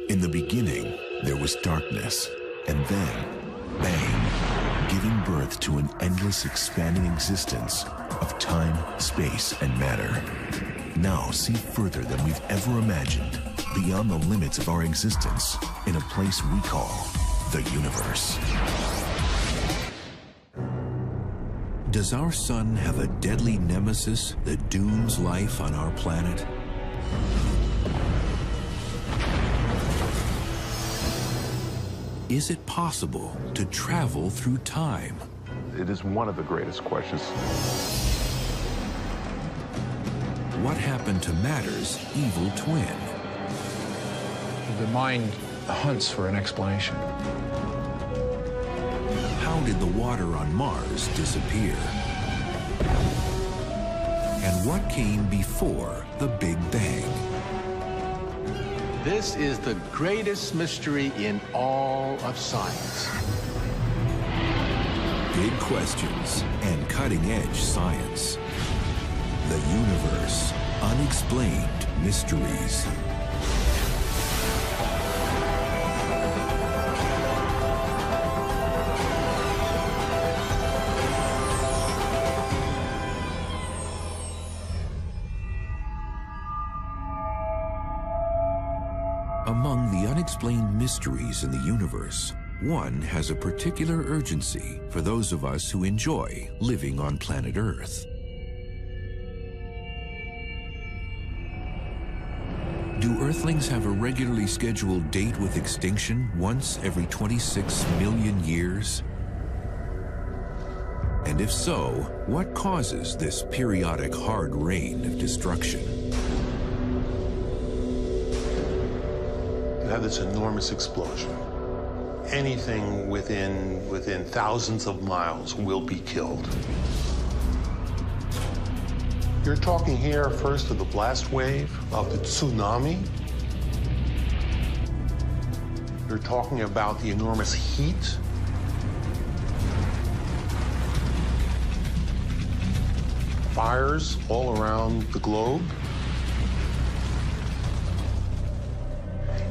In the beginning, there was darkness, and then, bang, giving birth to an endless expanding existence of time, space, and matter. Now see further than we've ever imagined, beyond the limits of our existence, in a place we call the universe. Does our sun have a deadly nemesis that dooms life on our planet? Is it possible to travel through time? It is one of the greatest questions. What happened to matter's evil twin? The mind hunts for an explanation. How did the water on Mars disappear? And what came before the Big Bang? This is the greatest mystery in all of science. Big questions and cutting-edge science. The universe, unexplained mysteries. Among the unexplained mysteries in the universe, one has a particular urgency for those of us who enjoy living on planet Earth. Do Earthlings have a regularly scheduled date with extinction once every 26 million years? And if so, what causes this periodic hard rain of destruction? You have this enormous explosion. Anything within thousands of miles will be killed. You're talking here first of the blast wave, of the tsunami. You're talking about the enormous heat. Fires all around the globe.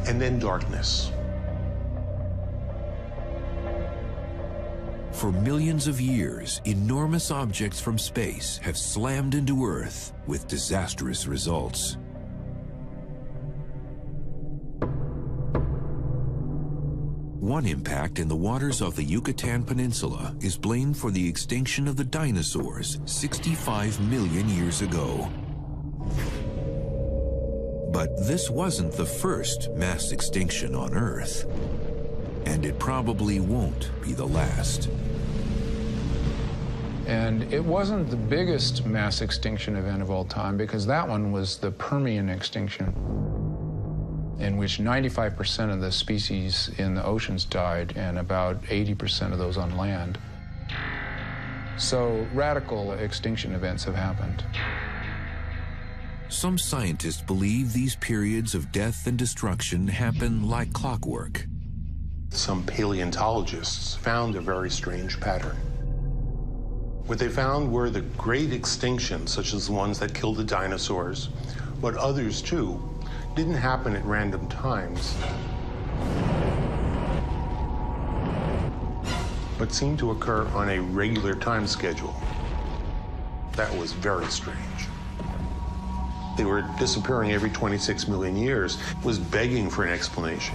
And then darkness. For millions of years, enormous objects from space have slammed into Earth with disastrous results. One impact in the waters of the Yucatan Peninsula is blamed for the extinction of the dinosaurs 65 million years ago. But this wasn't the first mass extinction on Earth, and it probably won't be the last. And it wasn't the biggest mass extinction event of all time, because that one was the Permian extinction, in which 95% of the species in the oceans died and about 80% of those on land. So radical extinction events have happened. Some scientists believe these periods of death and destruction happen like clockwork. Some paleontologists found a very strange pattern. What they found were the great extinctions, such as the ones that killed the dinosaurs, but others too, didn't happen at random times, but seemed to occur on a regular time schedule. That was very strange. They were disappearing every 26 million years, was begging for an explanation.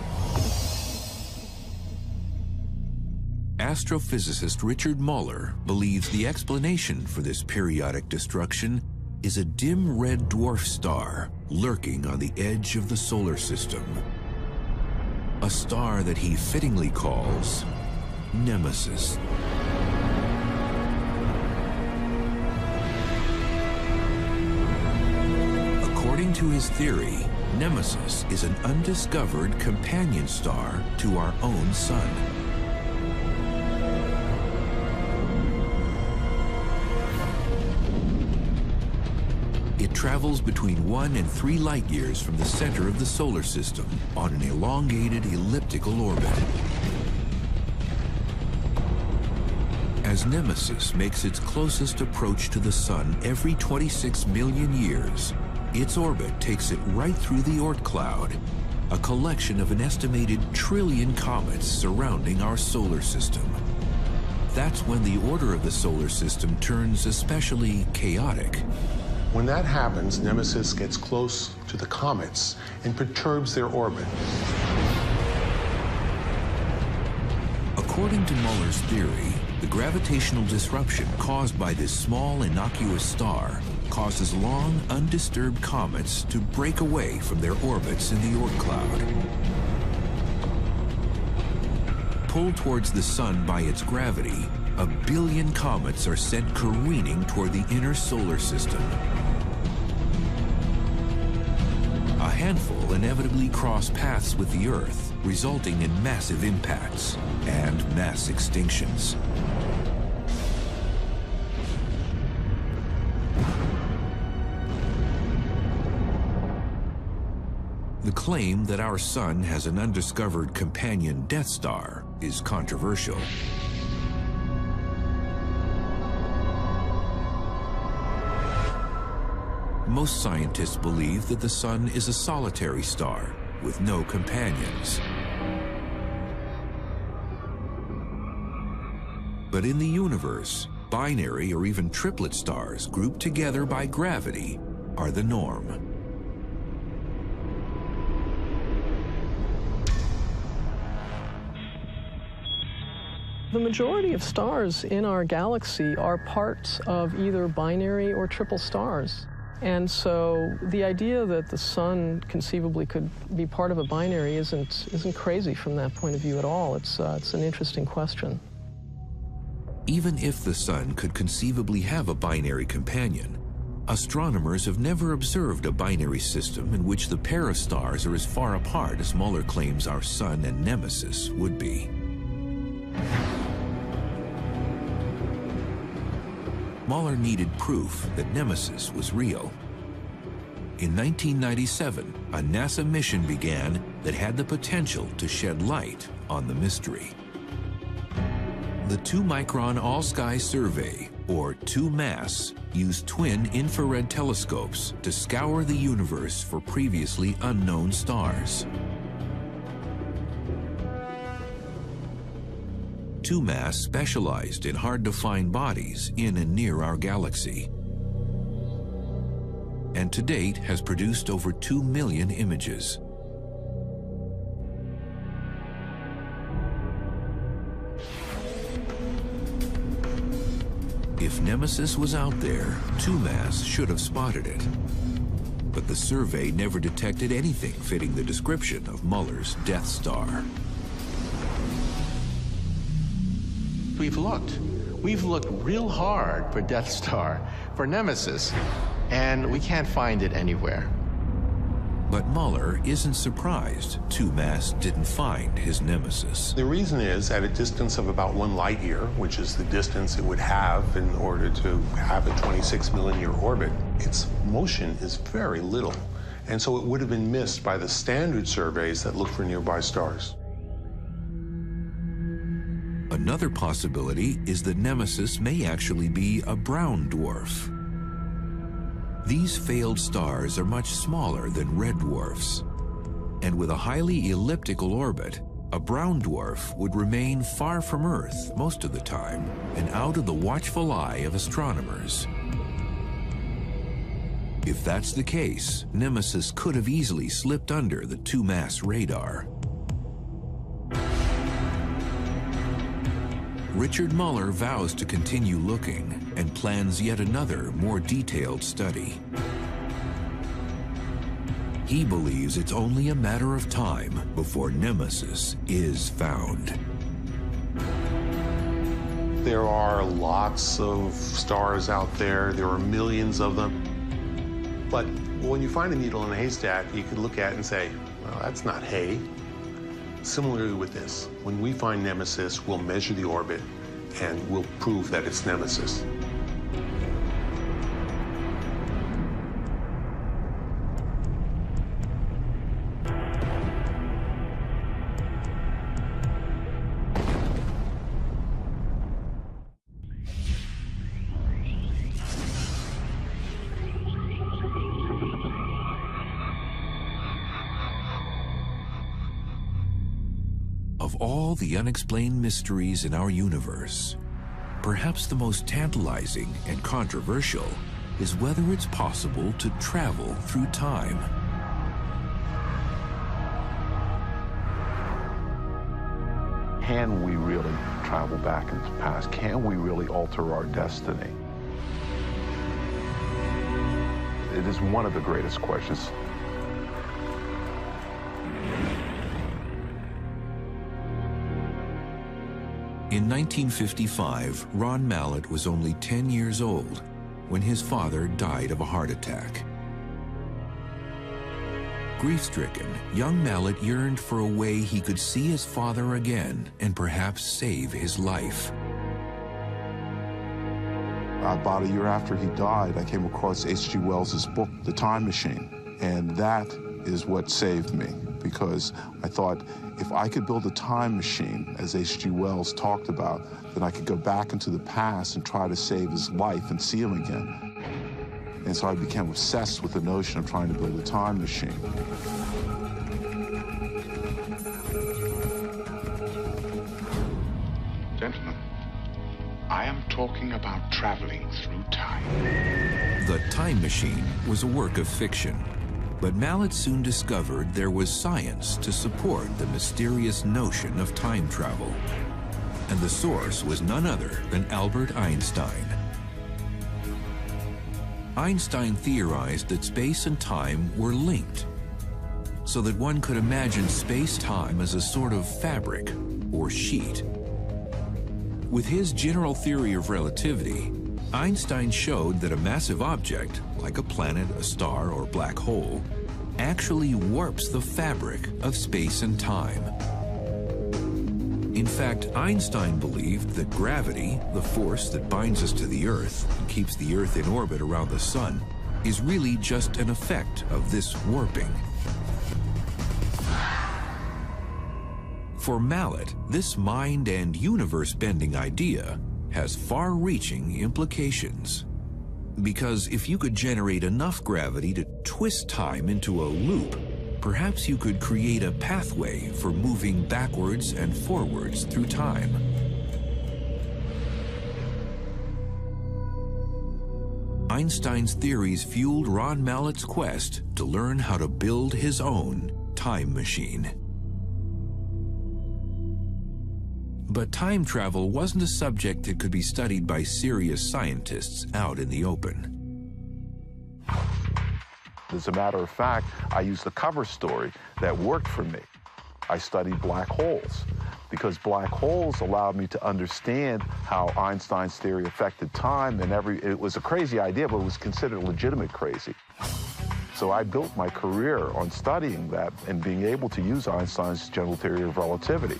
Astrophysicist Richard Muller believes the explanation for this periodic destruction is a dim red dwarf star lurking on the edge of the solar system. A star that he fittingly calls Nemesis. According to his theory, Nemesis is an undiscovered companion star to our own sun. It travels between 1 and 3 light years from the center of the solar system on an elongated elliptical orbit. As Nemesis makes its closest approach to the sun every 26 million years, its orbit takes it right through the Oort cloud, a collection of an estimated trillion comets surrounding our solar system. That's when the order of the solar system turns especially chaotic. When that happens, Nemesis gets close to the comets and perturbs their orbit. According to Muller's theory, the gravitational disruption caused by this small, innocuous star causes long, undisturbed comets to break away from their orbits in the Oort cloud. Pulled towards the sun by its gravity, 1 billion comets are sent careening toward the inner solar system. A handful inevitably cross paths with the Earth, resulting in massive impacts and mass extinctions. The claim that our sun has an undiscovered companion Death Star is controversial. Most scientists believe that the sun is a solitary star with no companions. But in the universe, binary or even triplet stars grouped together by gravity are the norm. The majority of stars in our galaxy are parts of either binary or triple stars. And so the idea that the sun conceivably could be part of a binary isn't crazy from that point of view at all. It's an interesting question. Even if the sun could conceivably have a binary companion, astronomers have never observed a binary system in which the pair of stars are as far apart as Muller claims our sun and Nemesis would be. Muller needed proof that Nemesis was real. In 1997, a NASA mission began that had the potential to shed light on the mystery. The 2-micron all-sky survey, or 2MASS, used twin infrared telescopes to scour the universe for previously unknown stars. 2MASS specialized in hard-to-find bodies in and near our galaxy, and to date has produced over 2 million images. If Nemesis was out there, 2MASS should have spotted it. But the survey never detected anything fitting the description of Muller's Death Star. We've looked real hard for Death Star, for Nemesis, and we can't find it anywhere. But Muller isn't surprised 2MASS didn't find his Nemesis. The reason is, at a distance of about 1 light year, which is the distance it would have in order to have a 26 million year orbit, its motion is very little. And so it would have been missed by the standard surveys that look for nearby stars. Another possibility is that Nemesis may actually be a brown dwarf. These failed stars are much smaller than red dwarfs, and with a highly elliptical orbit, a brown dwarf would remain far from Earth most of the time and out of the watchful eye of astronomers. If that's the case, Nemesis could have easily slipped under the 2MASS radar. Richard Muller vows to continue looking and plans yet another, more detailed study. He believes it's only a matter of time before Nemesis is found. There are lots of stars out there. There are millions of them. But when you find a needle in a haystack, you could look at it and say, well, that's not hay. Similarly with this, when we find Nemesis, we'll measure the orbit and we'll prove that it's Nemesis. Of all the unexplained mysteries in our universe, perhaps the most tantalizing and controversial is whether it's possible to travel through time. Can we really travel back into the past? Can we really alter our destiny? It is one of the greatest questions. In 1955, Ron Mallett was only 10 years old when his father died of a heart attack. Grief-stricken, young Mallett yearned for a way he could see his father again and perhaps save his life. About a year after he died, I came across H.G. Wells's book, The Time Machine, and that is what saved me, because I thought if I could build a time machine, as H.G. Wells talked about, then I could go back into the past and try to save his life and see him again. And so I became obsessed with the notion of trying to build a time machine. Gentlemen, I am talking about traveling through time. The Time Machine was a work of fiction, but Mallett soon discovered there was science to support the mysterious notion of time travel. And the source was none other than Albert Einstein. Einstein theorized that space and time were linked, so that one could imagine space-time as a sort of fabric or sheet. With his general theory of relativity, Einstein showed that a massive object, like a planet, a star, or black hole, actually warps the fabric of space and time. In fact, Einstein believed that gravity, the force that binds us to the Earth and keeps the Earth in orbit around the Sun, is really just an effect of this warping. For Mallett, this mind and universe-bending idea has far-reaching implications. Because if you could generate enough gravity to twist time into a loop, perhaps you could create a pathway for moving backwards and forwards through time. Einstein's theories fueled Ron Mallett's quest to learn how to build his own time machine. But time travel wasn't a subject that could be studied by serious scientists out in the open. As a matter of fact, I used a cover story that worked for me. I studied black holes because black holes allowed me to understand how Einstein's theory affected time, and it was a crazy idea, but it was considered legitimate crazy. So I built my career on studying that and being able to use Einstein's general theory of relativity.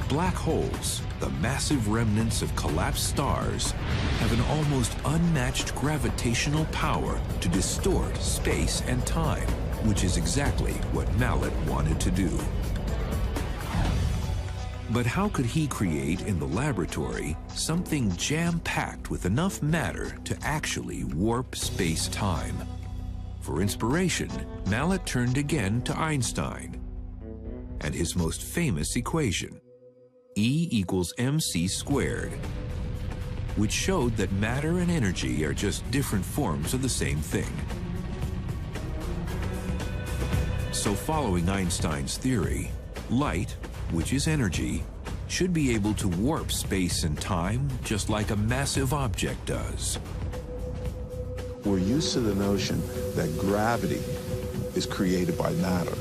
Black holes, the massive remnants of collapsed stars, have an almost unmatched gravitational power to distort space and time, which is exactly what Mallett wanted to do. But how could he create in the laboratory something jam-packed with enough matter to actually warp space-time? For inspiration, Mallett turned again to Einstein and his most famous equation, E equals mc squared, which showed that matter and energy are just different forms of the same thing. So following Einstein's theory, light, which is energy, should be able to warp space and time just like a massive object does. We're used to the notion that gravity is created by matter.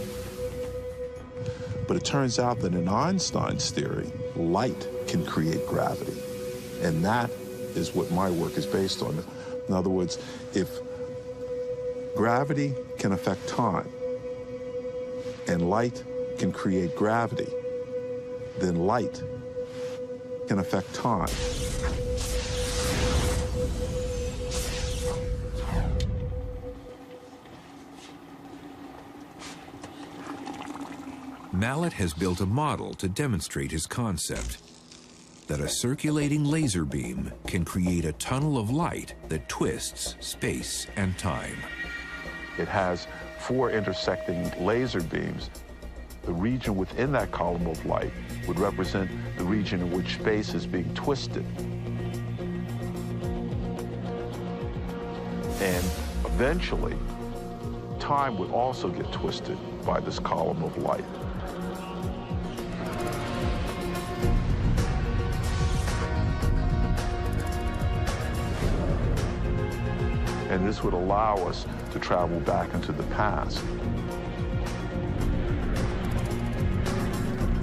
But it turns out that in Einstein's theory, light can create gravity. And that is what my work is based on. In other words, if gravity can affect time and light can create gravity, then light can affect time. Mallett has built a model to demonstrate his concept, that a circulating laser beam can create a tunnel of light that twists space and time. It has 4 intersecting laser beams The region within that column of light would represent the region in which space is being twisted. And eventually, time would also get twisted by this column of light. And this would allow us to travel back into the past.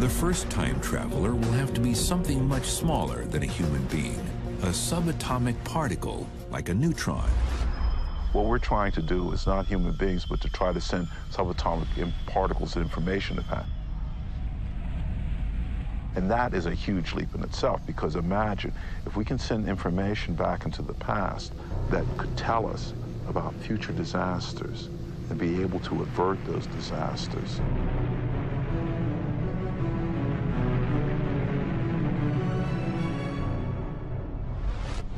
The first time traveler will have to be something much smaller than a human being, a subatomic particle like a neutron. What we're trying to do is not human beings, but to try to send subatomic particles of information to that. And that is a huge leap in itself, because imagine if we can send information back into the past that could tell us about future disasters and be able to avert those disasters.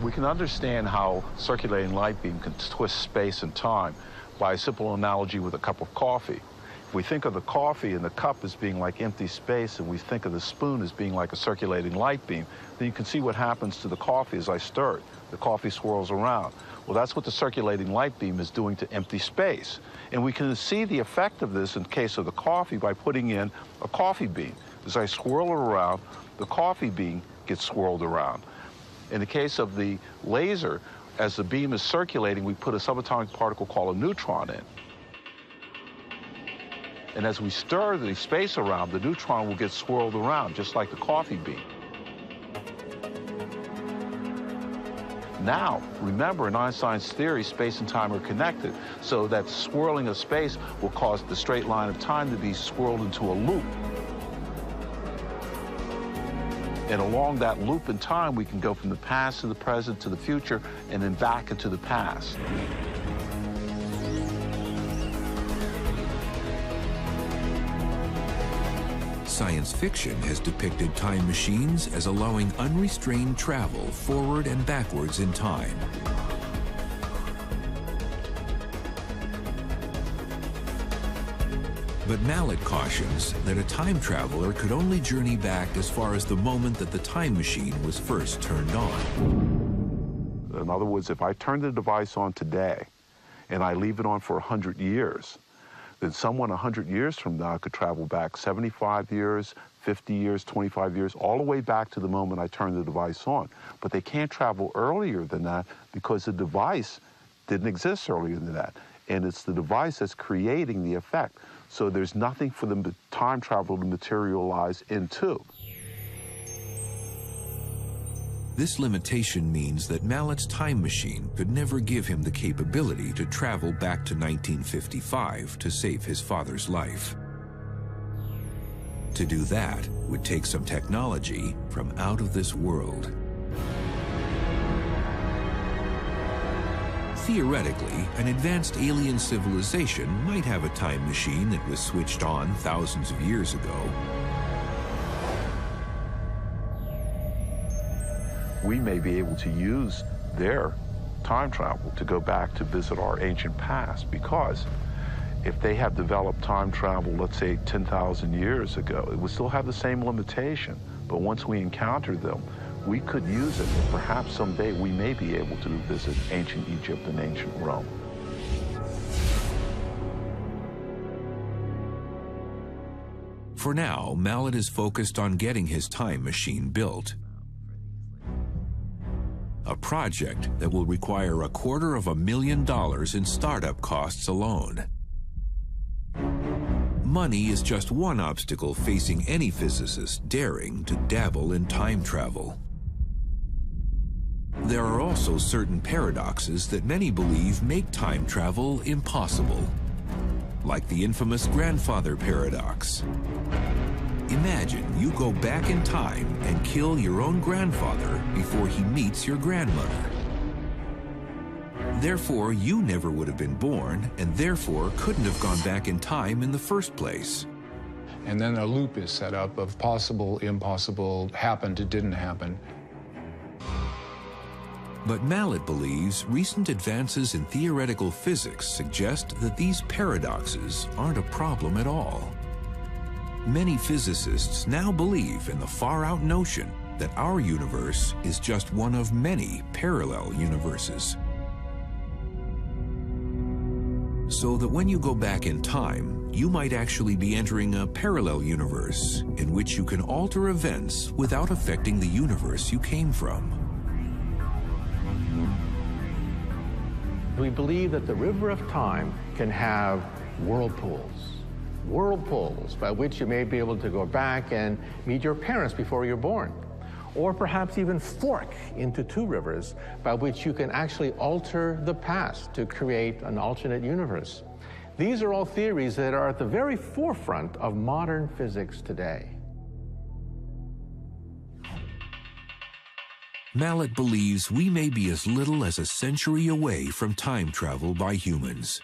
We can understand how circulating light beam can twist space and time by a simple analogy with a cup of coffee. If we think of the coffee and the cup as being like empty space, and we think of the spoon as being like a circulating light beam, then you can see what happens to the coffee as I stir it. The coffee swirls around. Well, that's what the circulating light beam is doing to empty space. And we can see the effect of this in the case of the coffee by putting in a coffee bean. As I swirl it around, the coffee bean gets swirled around. In the case of the laser, as the beam is circulating, we put a subatomic particle called a neutron in. And as we stir the space around, the neutron will get swirled around, just like the coffee bean. Now, remember, in Einstein's theory, space and time are connected, so that swirling of space will cause the straight line of time to be swirled into a loop. And along that loop in time, we can go from the past to the present to the future, and then back into the past. Science fiction has depicted time machines as allowing unrestrained travel forward and backwards in time. But Mallet cautions that a time traveler could only journey back as far as the moment that the time machine was first turned on. In other words, if I turn the device on today and I leave it on for 100 years, then someone 100 years from now could travel back 75 years, 50 years, 25 years, all the way back to the moment I turned the device on. But they can't travel earlier than that because the device didn't exist earlier than that. And it's the device that's creating the effect. So there's nothing for them to time travel to materialize into. This limitation means that Mallet's time machine could never give him the capability to travel back to 1955 to save his father's life. To do that would take some technology from out of this world. Theoretically, an advanced alien civilization might have a time machine that was switched on thousands of years ago. We may be able to use their time travel to go back to visit our ancient past, because if they have developed time travel, let's say 10,000 years ago, it would still have the same limitation. But once we encounter them, we could use it. Perhaps someday we may be able to visit ancient Egypt and ancient Rome. For now, Mallet is focused on getting his time machine built. A project that will require $250,000 in startup costs alone. Money is just one obstacle facing any physicist daring to dabble in time travel. There are also certain paradoxes that many believe make time travel impossible, like the infamous grandfather paradox. Imagine you go back in time and kill your own grandfather before he meets your grandmother. Therefore, you never would have been born, and therefore couldn't have gone back in time in the first place. And then a loop is set up of possible, impossible, happened, it didn't happen. But Mallet believes recent advances in theoretical physics suggest that these paradoxes aren't a problem at all. Many physicists now believe in the far-out notion that our universe is just one of many parallel universes. So that when you go back in time, you might actually be entering a parallel universe in which you can alter events without affecting the universe you came from. We believe that the river of time can have whirlpools by which you may be able to go back and meet your parents before you're born. Or perhaps even fork into two rivers by which you can actually alter the past to create an alternate universe. These are all theories that are at the very forefront of modern physics today. Mallet believes we may be as little as a century away from time travel by humans.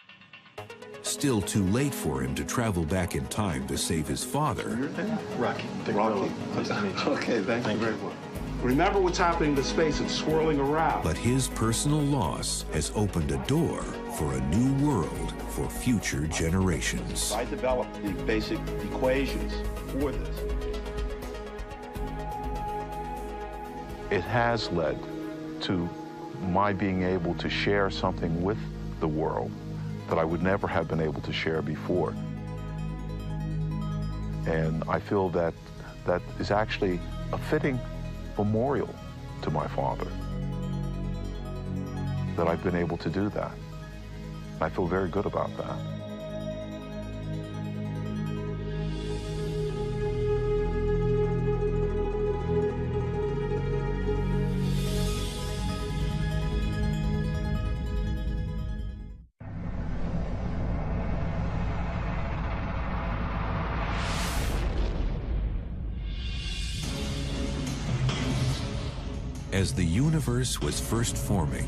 Still too late for him to travel back in time to save his father. Your name? Rocky. Rocky. Nice to meet you. Okay, thank you very much. Remember what's happening to space. It's swirling around. But his personal loss has opened a door for a new world for future generations. I developed the basic equations for this. It has led to my being able to share something with the world that I would never have been able to share before. And I feel that that is actually a fitting memorial to my father, that I've been able to do that. I feel very good about that. As the universe was first forming,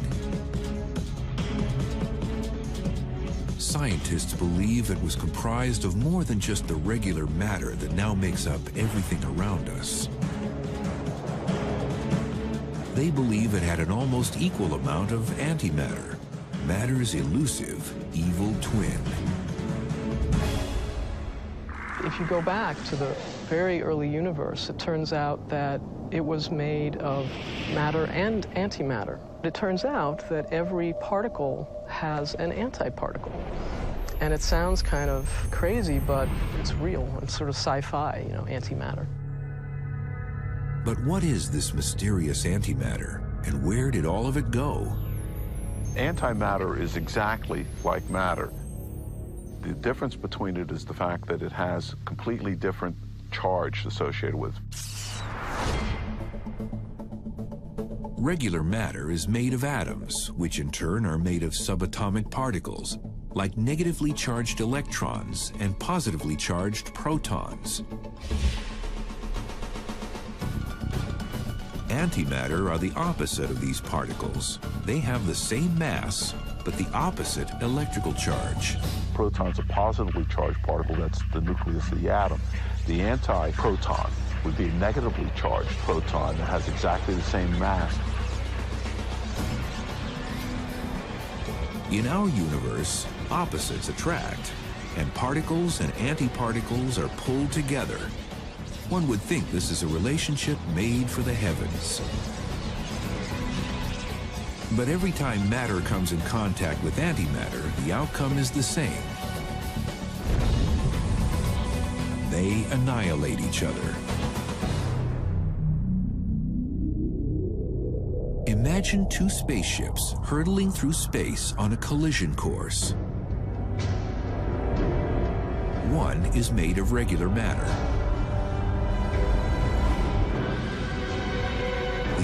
scientists believe it was comprised of more than just the regular matter that now makes up everything around us. They believe it had an almost equal amount of antimatter, matter's elusive evil twin. If you go back to the very early universe, it turns out that it was made of matter and antimatter. It turns out that every particle has an antiparticle. And it sounds kind of crazy, but it's real. It's sort of sci-fi, you know, antimatter. But what is this mysterious antimatter, and where did all of it go? Antimatter is exactly like matter. The difference between it is the fact that it has completely different charge associated with it. Regular matter is made of atoms, which in turn are made of subatomic particles, like negatively charged electrons and positively charged protons. Antimatter are the opposite of these particles. They have the same mass, but the opposite electrical charge. Proton's a positively charged particle, that's the nucleus of the atom. The anti-proton would be a negatively charged proton that has exactly the same mass. In our universe, opposites attract, and particles and antiparticles are pulled together. One would think this is a relationship made for the heavens. But every time matter comes in contact with antimatter, the outcome is the same. They annihilate each other. Imagine two spaceships hurtling through space on a collision course. One is made of regular matter.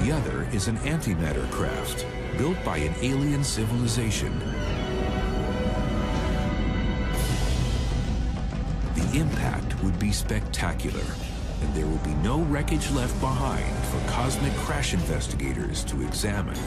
The other is an antimatter craft built by an alien civilization. The impact would be spectacular, and there will be no wreckage left behind for cosmic crash investigators to examine.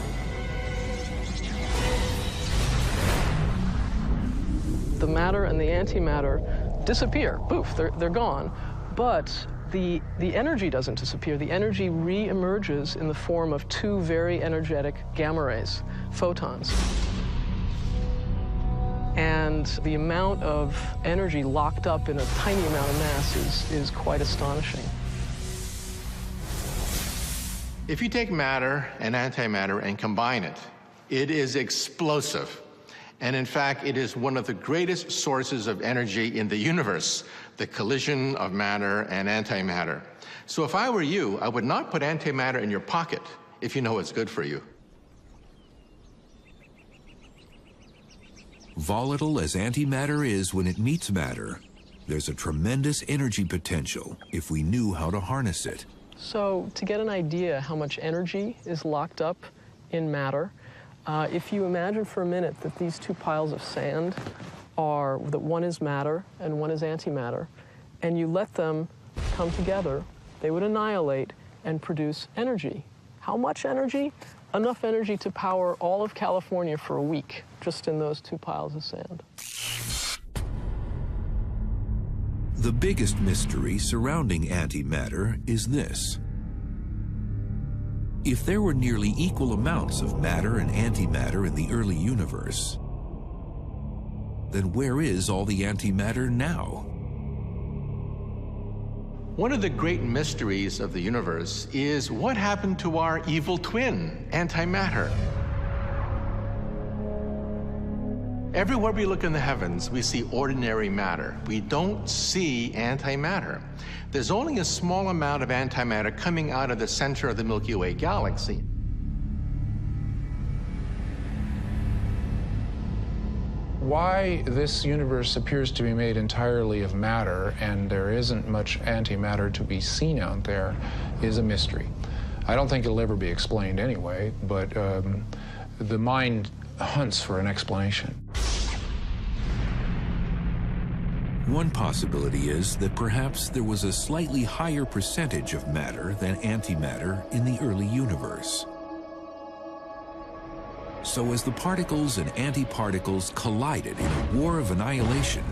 The matter and the antimatter disappear. Poof, they're gone. But the energy doesn't disappear. The energy re-emerges in the form of two very energetic gamma rays, photons. And the amount of energy locked up in a tiny amount of mass is quite astonishing. If you take matter and antimatter and combine it, it is explosive. And in fact, it is one of the greatest sources of energy in the universe, the collision of matter and antimatter. So if I were you, I would not put antimatter in your pocket if you know it's good for you. Volatile as antimatter is when it meets matter, there's a tremendous energy potential if we knew how to harness it. So to get an idea how much energy is locked up in matter, if you imagine for a minute that these two piles of sand that one is matter and one is antimatter, and you let them come together, they would annihilate and produce energy. How much energy? Enough energy to power all of California for a week, just in those two piles of sand. The biggest mystery surrounding antimatter is this. If there were nearly equal amounts of matter and antimatter in the early universe, then where is all the antimatter now? One of the great mysteries of the universe is what happened to our evil twin, antimatter. Everywhere we look in the heavens, we see ordinary matter. We don't see antimatter. There's only a small amount of antimatter coming out of the center of the Milky Way galaxy. Why this universe appears to be made entirely of matter and there isn't much antimatter to be seen out there is a mystery. I don't think it'll ever be explained anyway, but the mind hunts for an explanation. One possibility is that perhaps there was a slightly higher percentage of matter than antimatter in the early universe. So as the particles and antiparticles collided in a war of annihilation,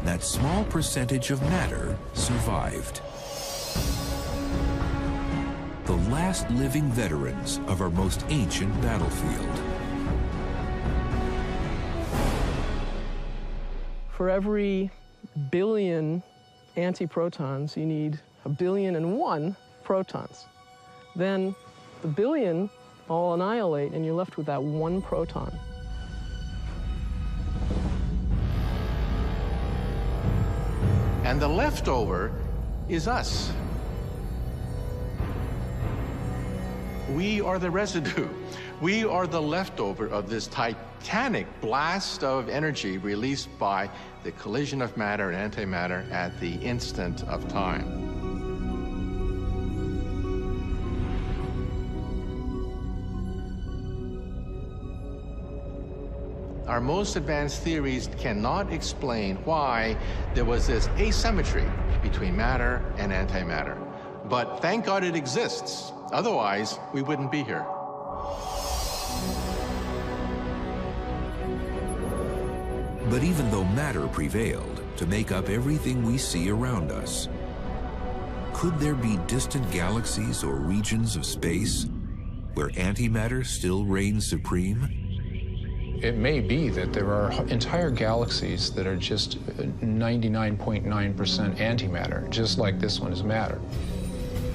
that small percentage of matter survived. The last living veterans of our most ancient battlefield. For every billion antiprotons, you need 1,000,001,000 protons. Then the billion all annihilate, and you're left with that one proton. And the leftover is us. We are the residue. We are the leftover of this titanic blast of energy released by the collision of matter and antimatter at the instant of time. Our most advanced theories cannot explain why there was this asymmetry between matter and antimatter. But thank God it exists. Otherwise, we wouldn't be here. But even though matter prevailed to make up everything we see around us, could there be distant galaxies or regions of space where antimatter still reigns supreme? It may be that there are entire galaxies that are just 99.9% antimatter, just like this one is matter.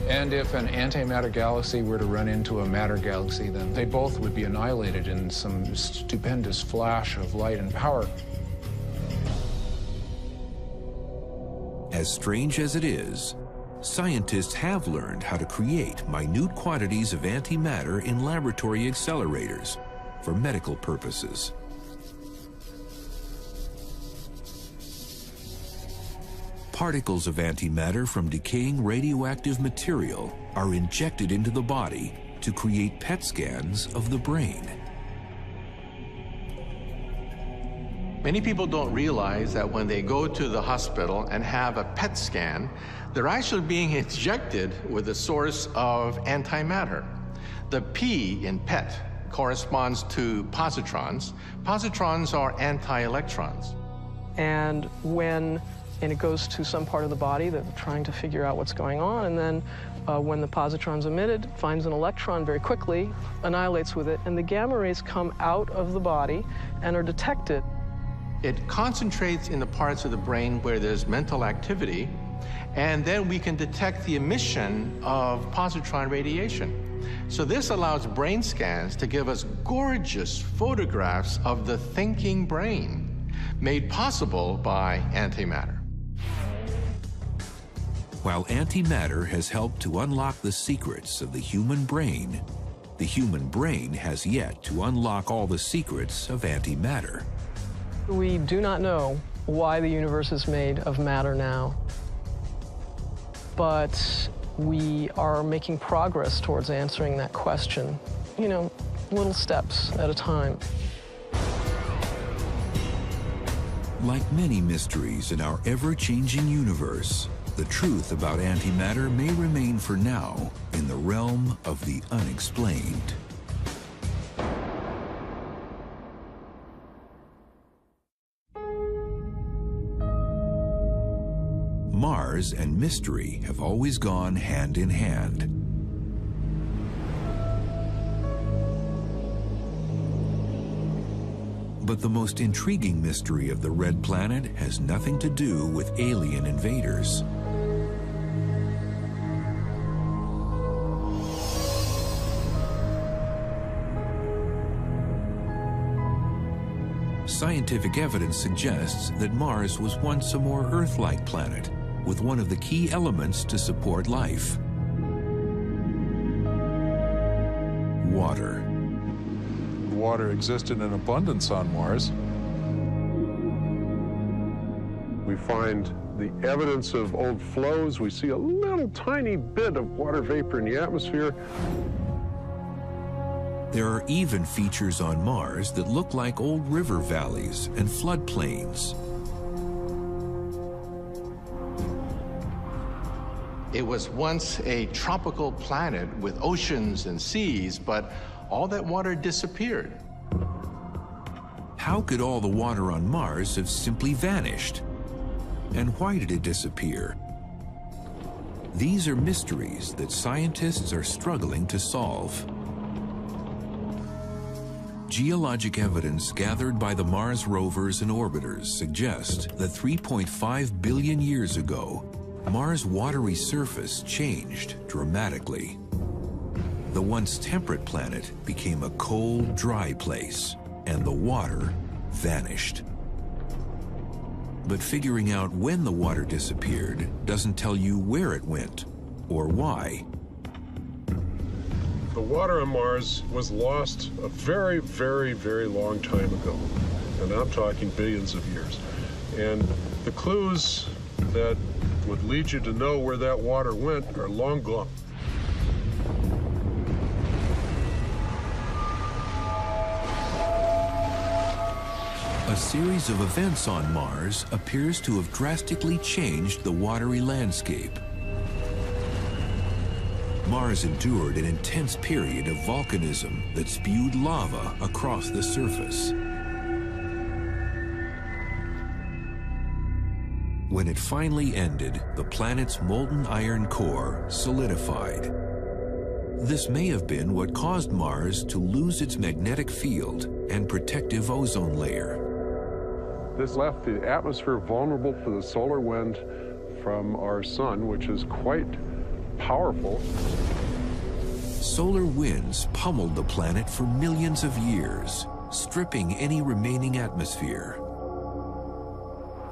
And if an antimatter galaxy were to run into a matter galaxy, then they both would be annihilated in some stupendous flash of light and power. As strange as it is, scientists have learned how to create minute quantities of antimatter in laboratory accelerators for medical purposes. Particles of antimatter from decaying radioactive material are injected into the body to create PET scans of the brain. Many people don't realize that when they go to the hospital and have a PET scan, they're actually being injected with a source of antimatter. The P in PET corresponds to positrons. Positrons are anti-electrons. And it goes to some part of the body that they're trying to figure out what's going on, and then when the positron's emitted, finds an electron very quickly, annihilates with it, and the gamma rays come out of the body and are detected. It concentrates in the parts of the brain where there's mental activity, and then we can detect the emission of positron radiation. So this allows brain scans to give us gorgeous photographs of the thinking brain, made possible by antimatter. While antimatter has helped to unlock the secrets of the human brain has yet to unlock all the secrets of antimatter. We do not know why the universe is made of matter now, but we are making progress towards answering that question, you know, little steps at a time. Like many mysteries in our ever-changing universe, the truth about antimatter may remain for now in the realm of the unexplained. Mars and mystery have always gone hand in hand. But the most intriguing mystery of the Red Planet has nothing to do with alien invaders. Scientific evidence suggests that Mars was once a more Earth-like planet, with one of the key elements to support life: water. Water existed in abundance on Mars. We find the evidence of old flows. We see a little tiny bit of water vapor in the atmosphere. There are even features on Mars that look like old river valleys and floodplains. It was once a tropical planet with oceans and seas, but all that water disappeared. How could all the water on Mars have simply vanished? And why did it disappear? These are mysteries that scientists are struggling to solve. Geologic evidence gathered by the Mars rovers and orbiters suggest that 3.5 billion years ago, Mars' watery surface changed dramatically. The once temperate planet became a cold, dry place, and the water vanished. But figuring out when the water disappeared doesn't tell you where it went or why. The water on Mars was lost a very, very, very long time ago. And I'm talking billions of years. And the clues that would lead you to know where that water went are long gone. A series of events on Mars appears to have drastically changed the watery landscape. Mars endured an intense period of volcanism that spewed lava across the surface. When it finally ended, the planet's molten iron core solidified. This may have been what caused Mars to lose its magnetic field and protective ozone layer. This left the atmosphere vulnerable to the solar wind from our sun, which is quite powerful. Solar winds pummeled the planet for millions of years, stripping any remaining atmosphere.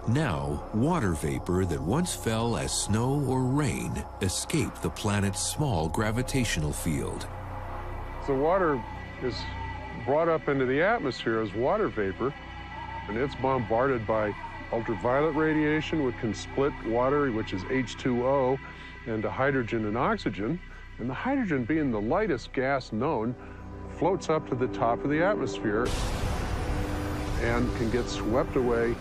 Now, water vapor that once fell as snow or rain escaped the planet's small gravitational field. So water is brought up into the atmosphere as water vapor, and it's bombarded by ultraviolet radiation, which can split water, which is H2O, into hydrogen and oxygen. And the hydrogen, being the lightest gas known, floats up to the top of the atmosphere and can get swept away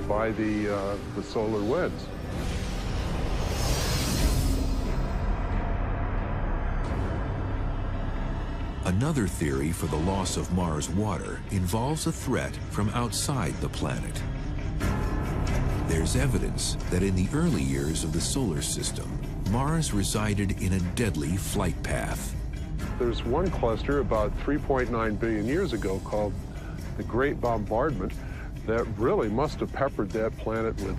by the solar winds. Another theory for the loss of Mars' water involves a threat from outside the planet. There's evidence that in the early years of the solar system, Mars resided in a deadly flight path. There's one cluster about 3.9 billion years ago called the Great Bombardment, that really must have peppered that planet with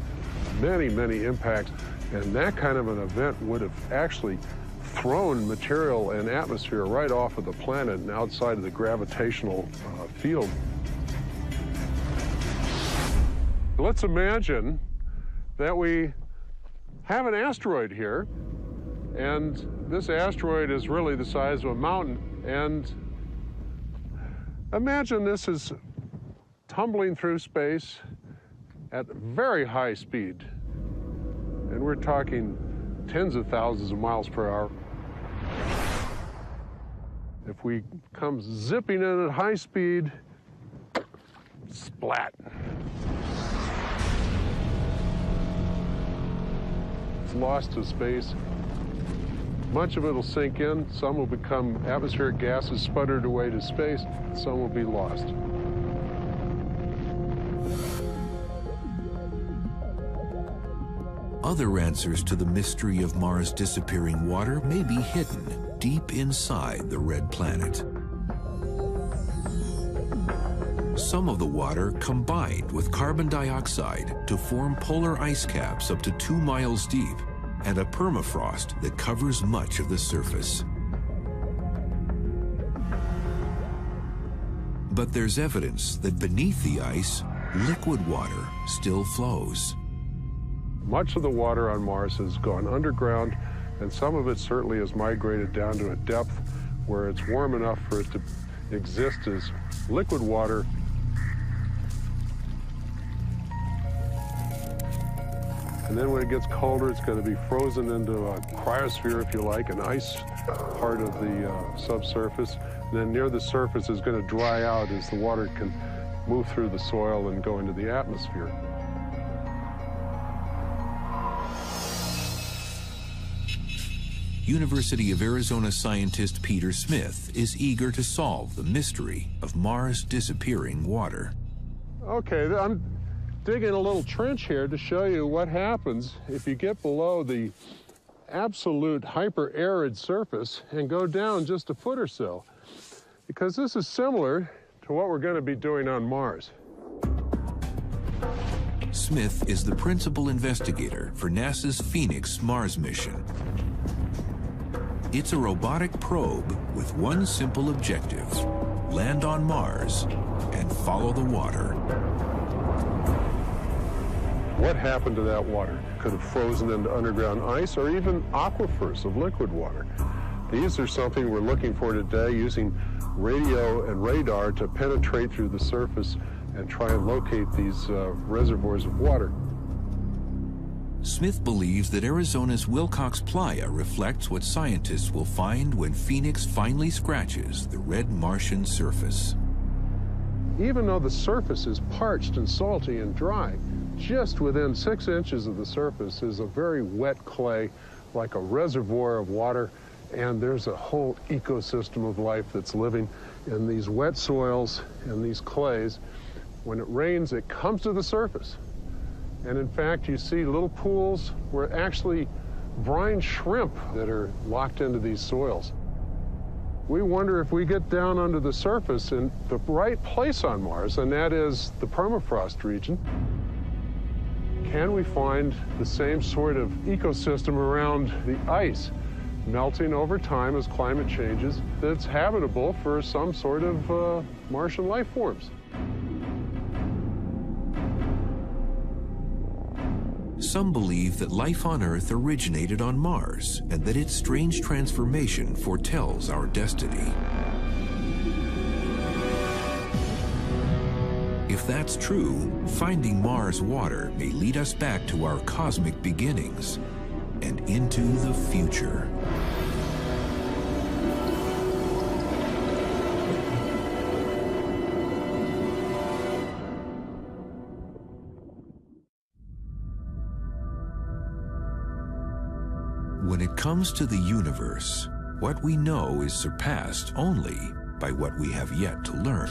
many, many impacts. And that kind of an event would have actually thrown material and atmosphere right off of the planet and outside of the gravitational field. Let's imagine that we have an asteroid here, and this asteroid is really the size of a mountain. And imagine this is tumbling through space at very high speed. And we're talking tens of thousands of miles per hour. If we come zipping in at high speed, splat. It's lost to space. Much of it will sink in, some will become atmospheric gases sputtered away to space, some will be lost. Other answers to the mystery of Mars' disappearing water may be hidden deep inside the red planet. Some of the water combined with carbon dioxide to form polar ice caps up to 2 miles deep and a permafrost that covers much of the surface. But there's evidence that beneath the ice, liquid water still flows. Much of the water on Mars has gone underground, and some of it certainly has migrated down to a depth where it's warm enough for it to exist as liquid water. And then when it gets colder, it's going to be frozen into a cryosphere, if you like, an ice part of the subsurface. And then near the surface is going to dry out as the water can move through the soil and go into the atmosphere. University of Arizona scientist Peter Smith is eager to solve the mystery of Mars' disappearing water. Okay, I'm digging a little trench here to show you what happens if you get below the absolute hyper-arid surface and go down just a foot or so, because this is similar to what we're going to be doing on Mars. Smith is the principal investigator for NASA's Phoenix Mars mission. It's a robotic probe with one simple objective: land on Mars and follow the water. What happened to that water? Could have frozen into underground ice or even aquifers of liquid water. These are something we're looking for today, using radio and radar to penetrate through the surface and try and locate these reservoirs of water. Smith believes that Arizona's Wilcox Playa reflects what scientists will find when Phoenix finally scratches the red Martian surface. Even though the surface is parched and salty and dry, just within 6 inches of the surface is a very wet clay, like a reservoir of water, and there's a whole ecosystem of life that's living in these wet soils and these clays. When it rains, it comes to the surface. And in fact, you see little pools where actually brine shrimp that are locked into these soils. We wonder if we get down under the surface in the right place on Mars, and that is the permafrost region, can we find the same sort of ecosystem around the ice, melting over time as climate changes, that's habitable for some sort of Martian life forms? Some believe that life on Earth originated on Mars and that its strange transformation foretells our destiny. If that's true, finding Mars water may lead us back to our cosmic beginnings and into the future. When it comes to the universe, what we know is surpassed only by what we have yet to learn.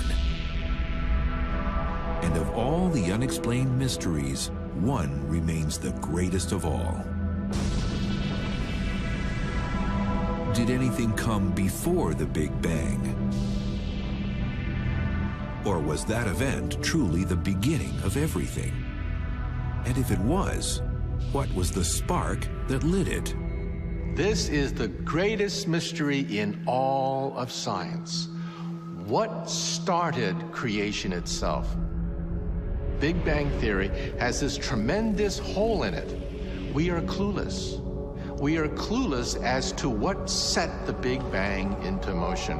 And of all the unexplained mysteries, one remains the greatest of all. Did anything come before the Big Bang? Or was that event truly the beginning of everything? And if it was, what was the spark that lit it? This is the greatest mystery in all of science. What started creation itself? Big Bang Theory has this tremendous hole in it. We are clueless. We are clueless as to what set the Big Bang into motion.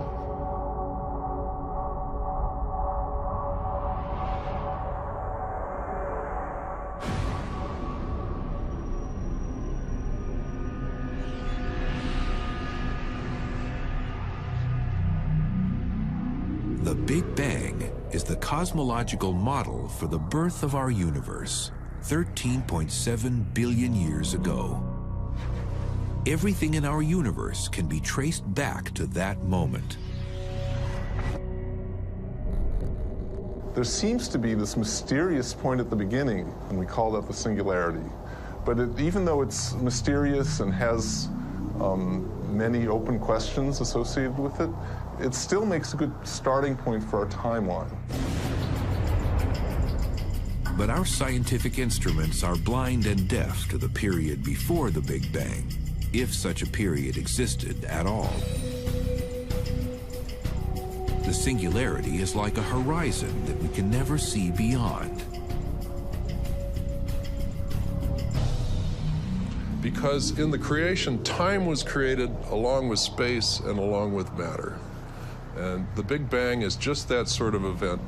The Big Bang is the cosmological model for the birth of our universe, 13.7 billion years ago. Everything in our universe can be traced back to that moment. There seems to be this mysterious point at the beginning, and we call that the singularity. But even though it's mysterious and has many open questions associated with it, it still makes a good starting point for our timeline. But our scientific instruments are blind and deaf to the period before the Big Bang, if such a period existed at all. The singularity is like a horizon that we can never see beyond. Because in the creation, time was created along with space and along with matter. And the Big Bang is just that sort of event.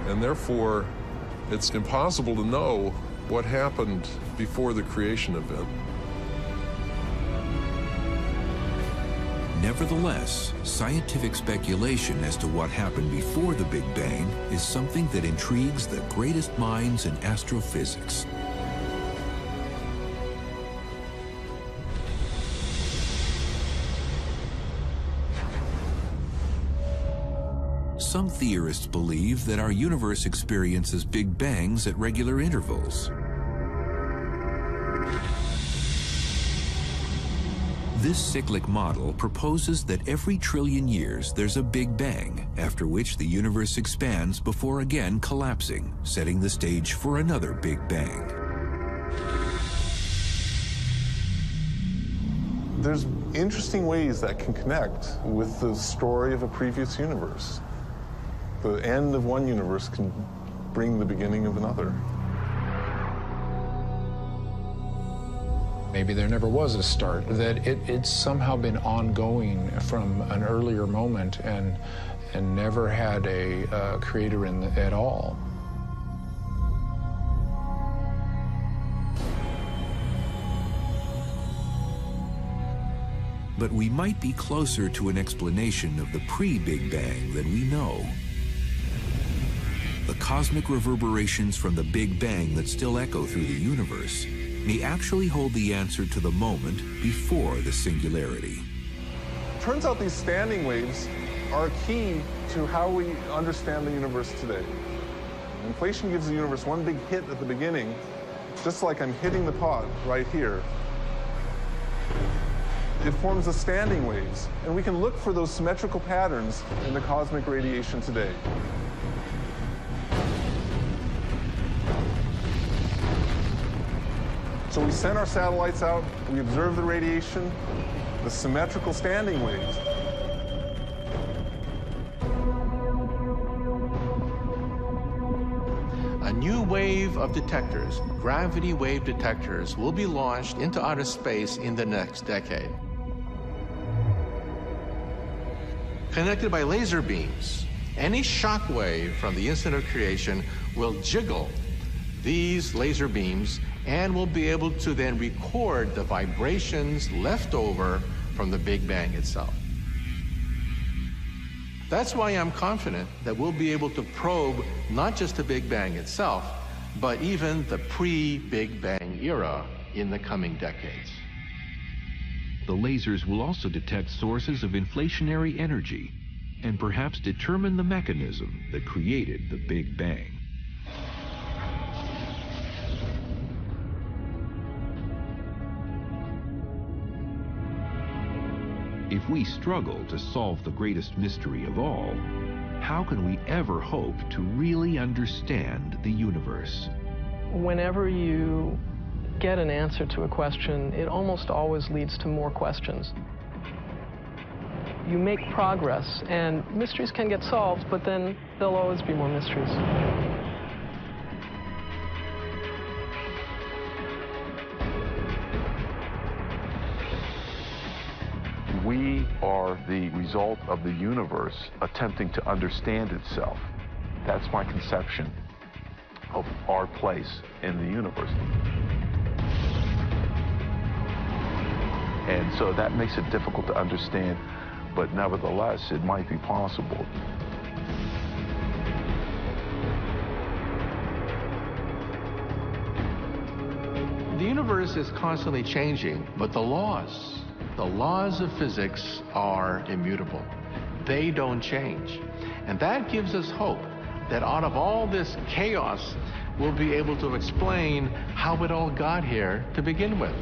And therefore, it's impossible to know what happened before the creation event. Nevertheless, scientific speculation as to what happened before the Big Bang is something that intrigues the greatest minds in astrophysics. Some theorists believe that our universe experiences Big Bangs at regular intervals. This cyclic model proposes that every trillion years there's a Big Bang, after which the universe expands before again collapsing, setting the stage for another Big Bang. There's interesting ways that can connect with the story of a previous universe. The end of one universe can bring the beginning of another. Maybe there never was a start, that it's somehow been ongoing from an earlier moment and never had a creator at all. But we might be closer to an explanation of the pre-Big Bang than we know. The cosmic reverberations from the Big Bang that still echo through the universe may actually hold the answer to the moment before the singularity. Turns out these standing waves are key to how we understand the universe today. Inflation gives the universe one big hit at the beginning, just like I'm hitting the pot right here. It forms the standing waves, and we can look for those symmetrical patterns in the cosmic radiation today. So we send our satellites out, we observe the radiation, the symmetrical standing waves. A new wave of detectors, gravity wave detectors, will be launched into outer space in the next decade. Connected by laser beams, any shock wave from the instant of creation will jiggle these laser beams and will be able to then record the vibrations left over from the Big Bang itself. That's why I'm confident that we'll be able to probe not just the Big Bang itself, but even the pre-Big Bang era in the coming decades. The lasers will also detect sources of inflationary energy and perhaps determine the mechanism that created the Big Bang. If we struggle to solve the greatest mystery of all, how can we ever hope to really understand the universe? Whenever you get an answer to a question, it almost always leads to more questions. You make progress, and mysteries can get solved, but then there'll always be more mysteries. We are the result of the universe attempting to understand itself. That's my conception of our place in the universe. And so that makes it difficult to understand, but nevertheless, it might be possible. The universe is constantly changing, but the laws of physics are immutable. They don't change. And that gives us hope that out of all this chaos, we'll be able to explain how it all got here to begin with.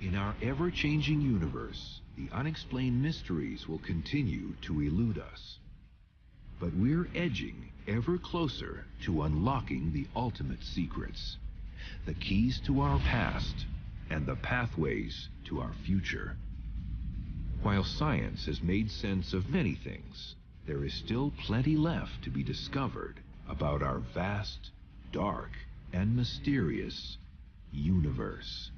In our ever-changing universe, the unexplained mysteries will continue to elude us. But we're edging ever closer to unlocking the ultimate secrets, the keys to our past and the pathways to our future. While science has made sense of many things, there is still plenty left to be discovered about our vast, dark, and mysterious universe.